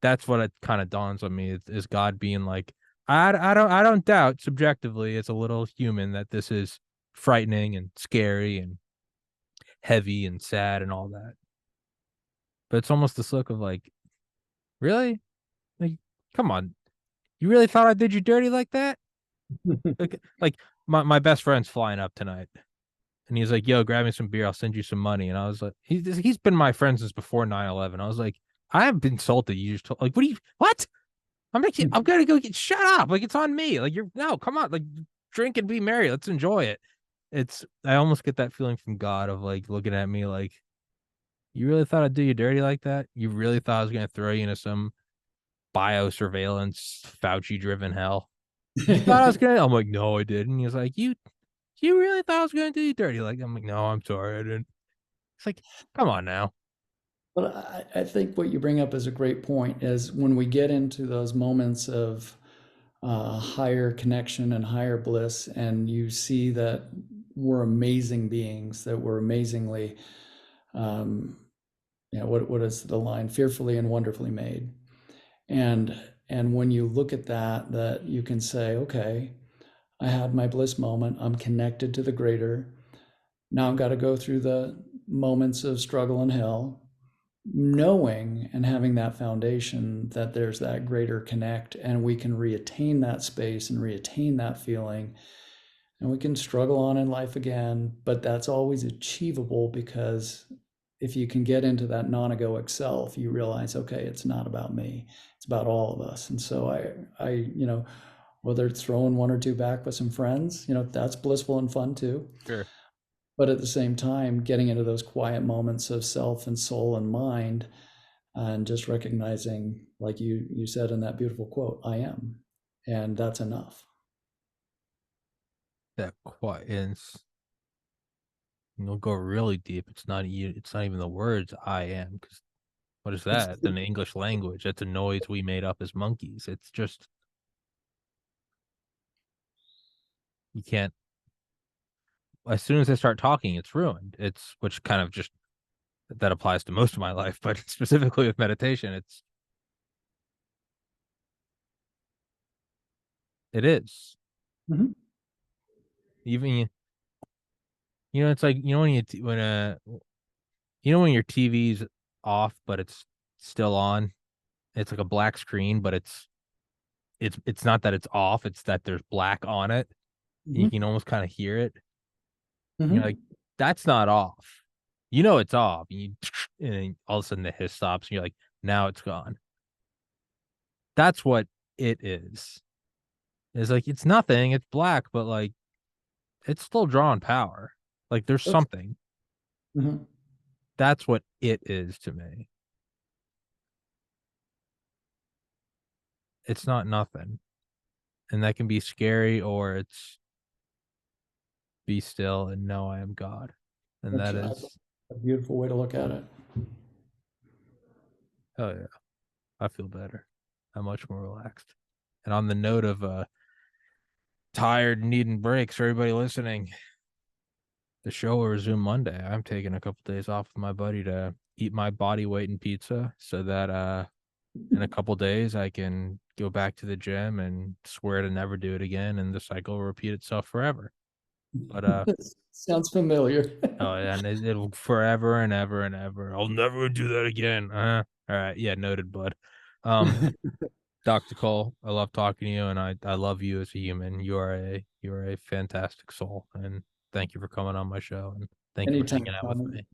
That's what it kind of dawns on me is God being like, I don't doubt subjectively it's a little human that this is frightening and scary and heavy and sad and all that. But it's almost this look of like, really? Like, come on. You really thought I did you dirty like that? Like my best friend's flying up tonight. And he's like, yo, grab me some beer. I'll send you some money. And I was like, he's been my friend since before 9/11. I was like, I have been insulted. You just told, like, what? I'm gonna go shut up. Like, it's on me. Like, no, come on. Like, drink and be merry. Let's enjoy it. I almost get that feeling from God of like looking at me like, you really thought I'd do you dirty like that? You really thought I was gonna throw you into some biosurveillance, Fauci driven hell? You thought I was gonna? I'm like, no, I didn't. He's like, you really thought I was gonna do you dirty? Like, I'm like, no, I'm sorry, I didn't. It's like, come on now. But I think what you bring up is a great point, is when we get into those moments of higher connection and higher bliss, and you see that we're amazing beings, that we're amazingly, um, what is the line? Fearfully and wonderfully made. And and when you look at that, that you can say, okay, I had my bliss moment. I'm connected to the greater. Now I've got to go through the moments of struggle and hell, knowing and having that foundation that there's that greater connect, and we can reattain that space and reattain that feeling, and we can struggle on in life again, but that's always achievable, because if you can get into that non-egoic self, you realize, okay, it's not about me, it's about all of us. And so I whether it's throwing one or two back with some friends, that's blissful and fun too. Sure. But at the same time, getting into those quiet moments of self and soul and mind, and just recognizing, like you said in that beautiful quote, I am, and that's enough. That quite is you'll go really deep. It's not even the words I am, because what is It's that? In the English language, that's a noise we made up as monkeys. It's just you can't as soon as I start talking, it's ruined. It's which kind of just that applies to most of my life, but specifically with meditation, it is. Mhm. Even it's like when your TV's off but it's still on. It's like a black screen, but it's not that it's off, it's that there's black on it. And you Hmm. can almost kind of hear it. And you're like, Hmm. that's not off. You know it's off. And then all of a sudden the hiss stops, and you're like, now it's gone. That's what it is. It's like it's nothing, it's black, but like it's still drawing power. Like there's something. Hmm. That's what it is to me. It's not nothing. And that can be scary, or it's be still and know I am God. And That's that a is, beautiful way to look at it. oh yeah, I feel better. I'm much more relaxed. And on the note of tired, needing breaks for everybody listening, the show will resume Monday. I'm taking a couple days off with my buddy to eat my body weight in pizza so that in a couple days I can go back to the gym and swear to never do it again, and the cycle will repeat itself forever. But Sounds familiar. oh, and it'll forever and ever and ever. I'll never do that again. All right, yeah, noted, bud. Um, Dr. Cole, I love talking to you, and I love you as a human. You are a fantastic soul, and thank you for coming on my show, and thank you for Anytime, hanging out with Tommy. me.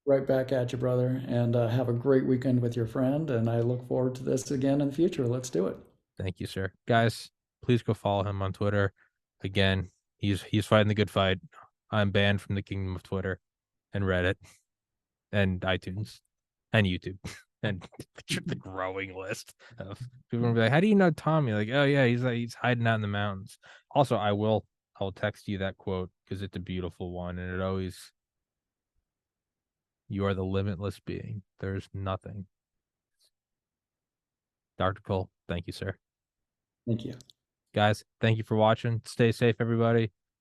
Right back at you, brother. And have a great weekend with your friend. And I look forward to this again in the future. Let's do it. Thank you, sir. Guys, please go follow him on Twitter. Again, he's fighting the good fight. I'm banned from the kingdom of Twitter and Reddit and iTunes and YouTube and the growing list of people will be like, "How do you know Tommy?" Like, "Oh yeah, he's hiding out in the mountains." Also, I will text you that quote because it's a beautiful one, and it always, you are the limitless being. There's nothing. Dr. Cole, thank you, sir. Thank you. Guys, thank you for watching. Stay safe, everybody.